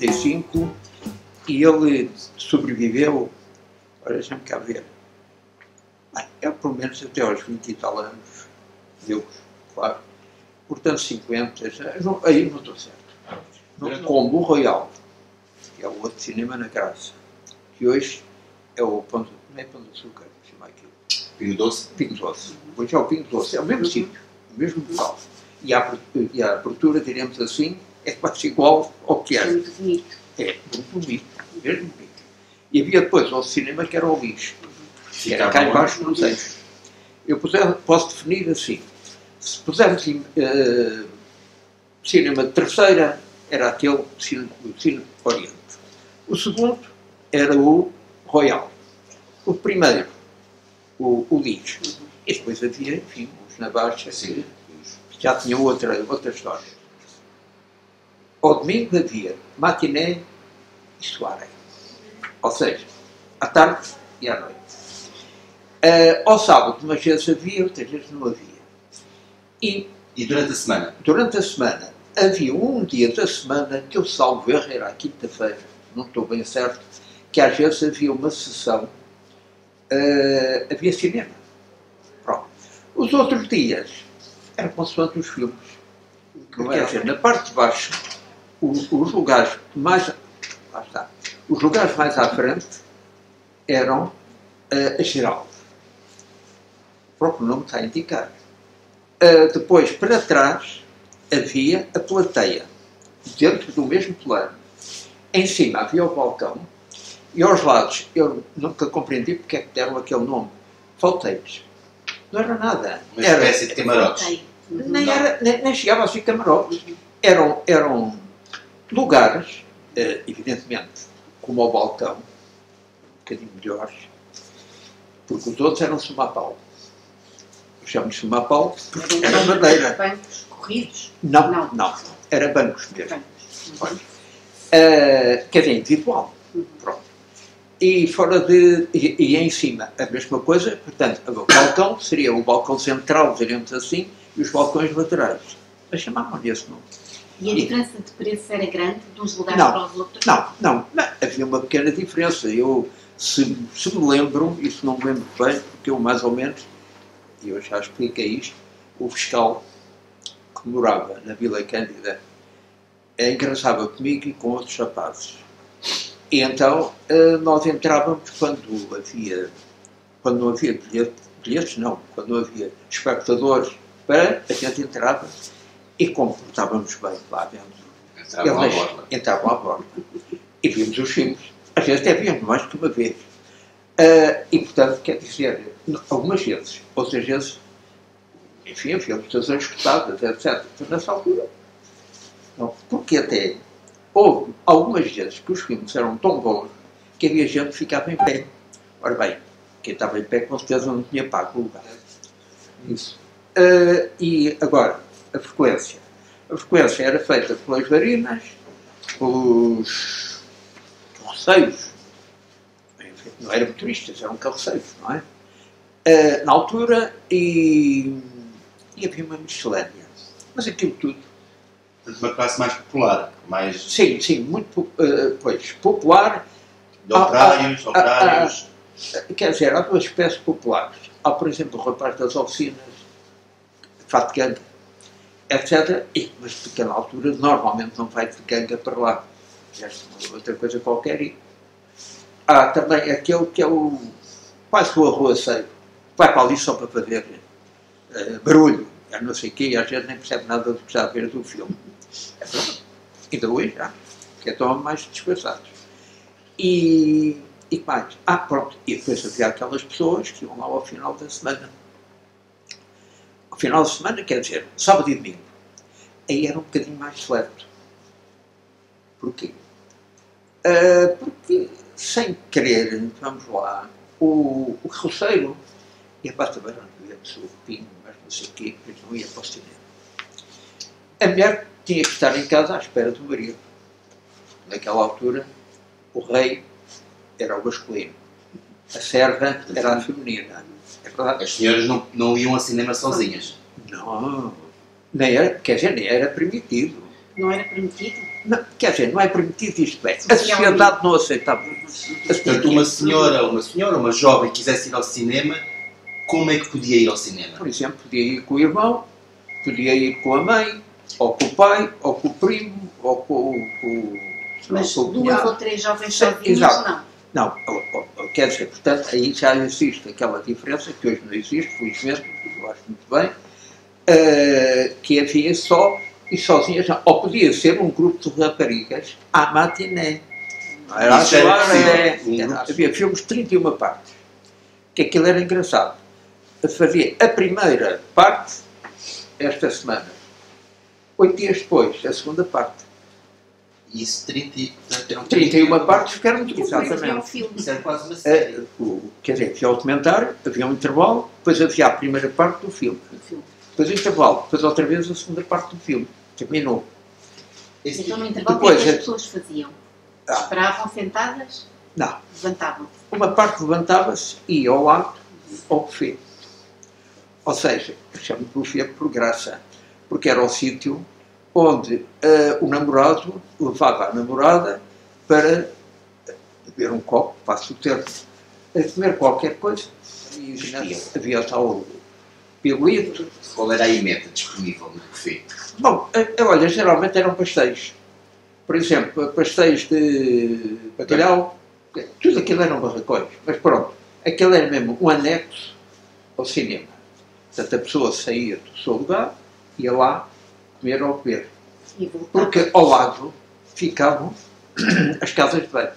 35 e ele sobreviveu, olha, deixa-me cá ver, é pelo menos até aos 20 e tal anos, Deus, claro, portanto 50, aí não estou certo. Como o Royal, que é o outro cinema na Graça, que hoje é o Pão de, não é Pão de Açúcar, chama aquilo. Pingo Doce? Pingo Doce. Hoje é o Pingo Doce, é o mesmo sítio, o mesmo local. E a abertura, diremos assim, é quase igual ao que era. É muito bonito. É, muito bonito, mesmo bonito. E havia depois outro cinema que era o Lixo, que era cá embaixo nos eixos. Eu posso definir assim, se pusermos cinema de terceira, era aquele Cine Oriente. O segundo era o Royal. O primeiro, o Lixo. E depois havia, enfim, os na Baixa, que já tinham outra história. Ao domingo havia matiné e soirée. Ou seja, à tarde e à noite. Ao sábado, umas vezes havia, outras vezes não havia. E durante a semana? Durante a semana havia um dia da semana que eu salvo erro, era a quinta-feira, não estou bem certo, que às vezes havia uma sessão, havia cinema. Pronto. Os outros dias eram consoante os filmes. Quer dizer, na parte de baixo, os lugares mais. Lá está. Os lugares mais à frente eram a Geraldo. O próprio nome está a indicar. Depois, para trás, havia a plateia, dentro do mesmo plano. Em cima havia o balcão, e aos lados, eu nunca compreendi porque é que deram aquele nome. Falteiros. Não era nada. Uma espécie de camarotes. Nem chegava a ser camarotes. Eram lugares, evidentemente, como o balcão, um bocadinho melhores, porque os outros eram sumapau. Chamamos sumapau porque era madeira. Bancos corridos? Não. Era bancos mesmo. Quer dizer, individual. Pronto. E e em cima a mesma coisa, portanto, o balcão seria o balcão central, diremos assim, e os balcões laterais. Mas chamavam esse nome. E a diferença de preço era grande de uns lugares para os outros? Não. Havia uma pequena diferença. Eu, se me lembro, isso não me lembro bem, porque eu mais ou menos, e eu já expliquei isto, o fiscal que morava na Vila Cândida engraçava comigo e com outros rapazes. E então nós entrávamos quando não havia bilhetes, quando não havia espectadores, a gente entrava e como portávamos bem lá dentro. Entravam à borda. E vimos os filmes. Às vezes até víamos mais que uma vez. E portanto, quer dizer, algumas vezes, outras vezes, enfim, filmes todas escutadas, etc. Nessa altura, não, porque até houve algumas vezes que os filmes eram tão bons que havia gente que ficava em pé. Ora bem, quem estava em pé com certeza não tinha pago o lugar. Isso. E agora, a frequência. A frequência era feita pelas varinas, pelos carroceiros. Não eram motoristas, eram carroceiros, não é? Na altura, e havia uma miscelânea. Mas aquilo tudo. Uma classe mais popular, mais... Sim, muito popular. De operários. Quer dizer, há duas espécies populares. Há, por exemplo, o rapaz das oficinas, fato de ganga, etc. Mas de pequena altura, normalmente não vai de ganga para lá. Outra coisa qualquer. E há também aquele que é quase o arruaceiro. Vai para ali só para fazer barulho. Não sei o quê, e às vezes nem percebe nada do que está a ver do filme. Ainda hoje já, que estão mais dispersados. E mais? Pronto, e depois havia aquelas pessoas que iam lá ao final da semana. Ao final da semana, quer dizer, sábado e domingo. Aí era um bocadinho mais seleto. Porquê? Porque, sem querer, vamos lá, o carroceiro ia para a taberna, ia para o seu pinho, mas não sei o quê, mas não ia para o cinema. A mulher tinha que estar em casa à espera do marido. Naquela altura, o rei era o masculino, a serva era a feminina. É verdade? As senhoras não iam ao cinema sozinhas? Não, nem era, quer dizer, nem era permitido. Não era permitido? Não, quer dizer, não é permitido isto bem. A sociedade não aceitava. Portanto, uma senhora, uma jovem quisesse ir ao cinema, como é que podia ir ao cinema? Por exemplo, podia ir com o irmão, podia ir com a mãe, ou com o pai, ou com o primo, ou Mas com o duas cunhado. ou três jovens Sim, sozinhas, exato. não. Não, quer dizer, portanto, aí já existe aquela diferença, que hoje não existe, felizmente, eu acho muito bem, que havia só e sozinhas, ou podia ser um grupo de raparigas à matiné. Era Isso era havia filmes de 31 partes, que aquilo era engraçado. Fazia a primeira parte esta semana, 8 dias depois, a segunda parte. Isso, 31 partes ficaram muito Havia um filme. Isso era quase uma série. Quer dizer, havia o documentário, havia um intervalo, depois havia a primeira parte do filme. Depois o intervalo, depois outra vez a segunda parte do filme. Terminou. Então no intervalo o Depois, que é que as pessoas faziam? Esperavam sentadas? Não. Levantavam-se. Uma parte levantava-se e ia ao lado ao buffet. Ou seja, chamo de buffet por graça, porque era o sítio onde o namorado levava a namorada para beber um copo, passo o termo, a comer qualquer coisa. E havia tal pirulito. Qual era a emenda disponível no buffet? Bom, olha, geralmente eram pastéis. Por exemplo, pastéis de bacalhau, tudo aquilo eram barracões. Mas pronto, aquilo era mesmo um anexo ao cinema. Portanto, a pessoa saía do seu lugar, ia lá comer ou beber. Porque ao lado ficavam as casas de banho.